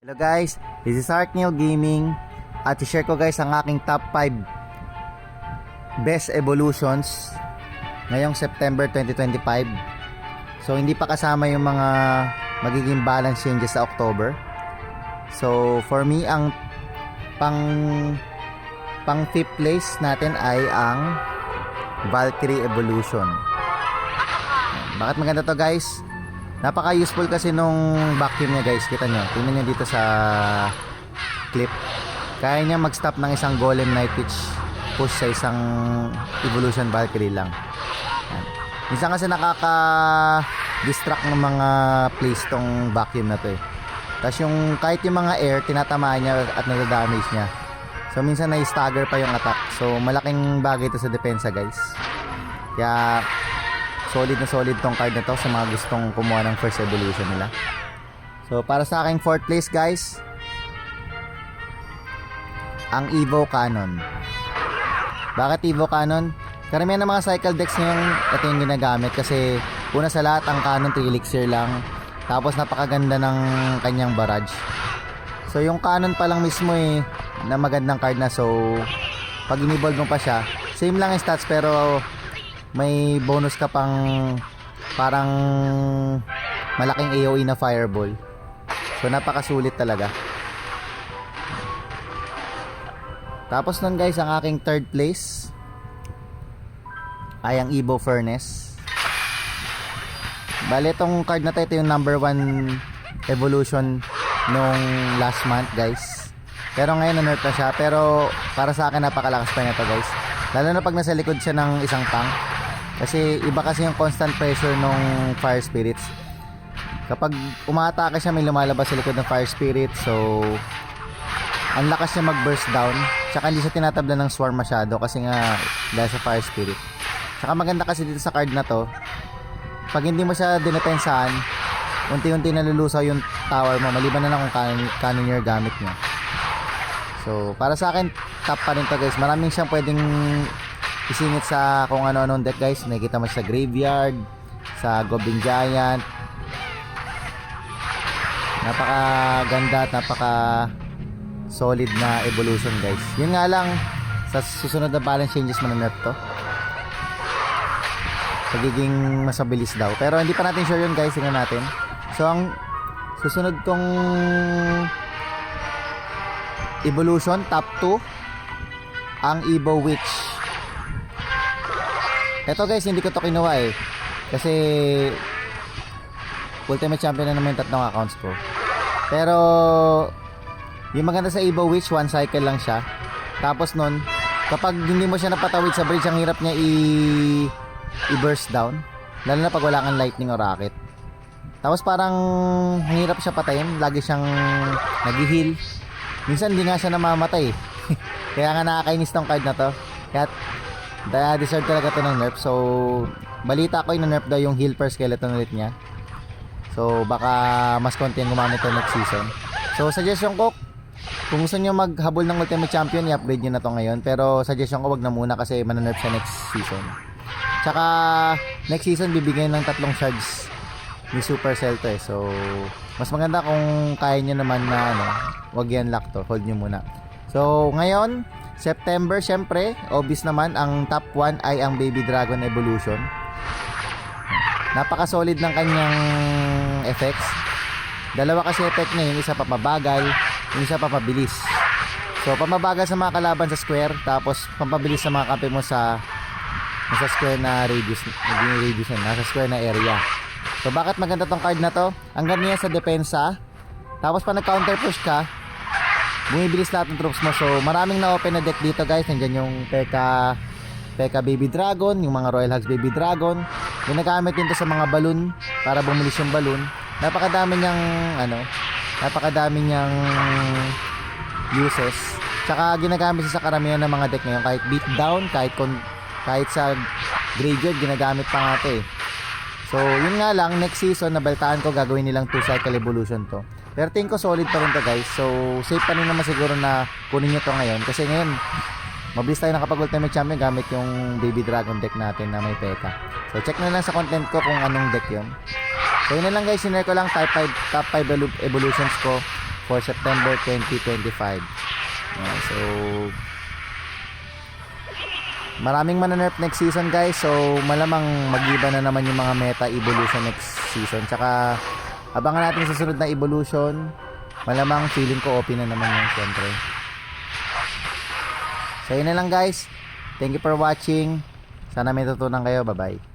Hello guys, this is Arkneil Gaming at i-share ko guys ang aking top 5 best evolutions ngayong September 2025. So hindi pa kasama yung mga magiging balance changes sa October. So for me ang pang 5th place natin ay ang Valkyrie Evolution. Bakit maganda to guys? Napaka-useful kasi nung vacuum niya guys. Kita nyo, tingnan nyo dito sa clip. Kaya niya mag-stop ng isang Golem Night Witch push sa isang Evolution Valkyrie lang. Yan. Minsan kasi nakaka-distract ng mga plays tong vacuum na to eh. Tapos yung kahit yung mga air, tinatamaan niya at nagda-damage niya. So minsan na-stagger pa yung attack. So malaking bagay ito sa depensa guys. Kaya solid na solid tong card na to sa mga gustong kumuha ng first evolution nila. So para sa aking 4th place guys, ang Evo Cannon. Bakit Evo Cannon? Karamihan ng mga cycle decks ngayon ito yung ginagamit kasi una sa lahat ang Cannon 3 elixir lang, tapos napakaganda ng kanyang barrage. So yung Cannon pa lang mismo eh na magandang card na, so pag in-evolve mo pa siya, same lang yung stats pero may bonus ka pang parang malaking AoE na fireball. So napakasulit talaga. Tapos nun guys, ang aking 3rd place ay ang Evo Furnace. Bale itong card na to, ito yung number 1 evolution nung last month guys. Pero ngayon na-nerf na siya, pero para sa akin napakalakas pa nito guys. Lalo na pag nasa likod siya ng isang tank. Kasi iba kasi yung constant pressure nung Fire Spirits. Kapag umaatake siya, may lumalabas sa likod ng Fire Spirit. So ang lakas niya mag-burst down. Tsaka hindi siya tinatabla ng Swarm masyado kasi nga dahil sa Fire Spirit. Tsaka maganda kasi dito sa card na to, pag hindi mo siya dinepensahan, unti-unti nalulusaw yung tower mo, maliban na lang kung cannoneer gamit niya. So para sa akin, top pa rin to guys. Maraming siyang pwedeng isingit sa kung ano-anong deck guys. Nakikita mo sa Graveyard, sa Goblin Giant. Napakaganda at napaka solid na evolution guys. Yun nga lang, sa susunod na balance changes mananap to, pagiging mas mabilis daw, pero hindi pa natin sure yun guys. Tingnan natin. So ang susunod kong evolution, top 2, ang Evo Witch. Ito guys, hindi ko to kinuha eh kasi Ultimate Champion na naman yung tatlong accounts ko. Pero yung maganda sa Evo Witch, 1 cycle lang siya. Tapos nun, kapag hindi mo siya napatawid sa bridge, ang hirap niya i-burst down, lalo na pag wala kang lightning o rocket. Tapos parang ang hirap siya patayin. Lagi siyang nag-heal. Minsan hindi nga siya namamatay kaya nga nakakainis tong card na to. Kaya deserve talaga to ng nerf. So balita ko yung nerf daw yung heal per skeleton ulit niya. So baka mas konti ang gumamit to next season. So suggestion ko, kung gusto nyo maghabol ng Ultimate Champion, i-upgrade nyo na to ngayon. Pero suggestion ko wag na muna kasi manerf siya next season. Tsaka next season bibigyan ng 3 shards ni Supercell to eh. So mas maganda kung kaya nyo naman na wag yan lock to, hold nyo muna. So ngayon September, syempre, obvious naman, ang top 1 ay ang Baby Dragon Evolution. Napaka-solid ng kanyang effects. Dalawa kasi effect niya, yung isa papabagal, yung isa papabilis. So, pamabagal sa mga kalaban sa square, tapos pampabilis sa mga kampi mo sa square na radius, nasa square na area. So, bakit maganda tong card na to? Ang ganda niya sa depensa. Tapos, pa nag-counter push ka, bumibilis lahat ng troops mo. So maraming na-open na deck dito guys. Nandiyan yung P.E.K.K.A Baby Dragon, yung mga Royal Hugs Baby Dragon. Ginagamit din to sa mga balloon para bumilis yung balloon. Napakadami niyang uses. Tsaka ginagamit siya sa karamihan ng mga deck ngayon. Kahit beatdown, kahit sa graveyard, ginagamit pa nga ito eh. So yun nga lang, next season nabaltaan ko gagawin nilang 2 cycle evolution to. Pero tingin ko solid pa rin to guys. So safe pa rin naman siguro na kunin nyo to ngayon. Kasi ngayon mabilis tayo nakapag Ultimate Champion gamit yung Baby Dragon deck natin na may P.E.K.K.A. So check na lang sa content ko kung anong deck yun. So yun na lang guys, sinare ko lang top 5 evolutions ko for September 2025. Ayan, so maraming manannerf next season guys, so malamang mag-iba na naman yung mga meta evolution next season. Tsaka abangan natin sa susunod na evolution, malamang feeling ko OP na naman yun syempre. So yun na lang guys, thank you for watching, sana may tutunan kayo, bye bye.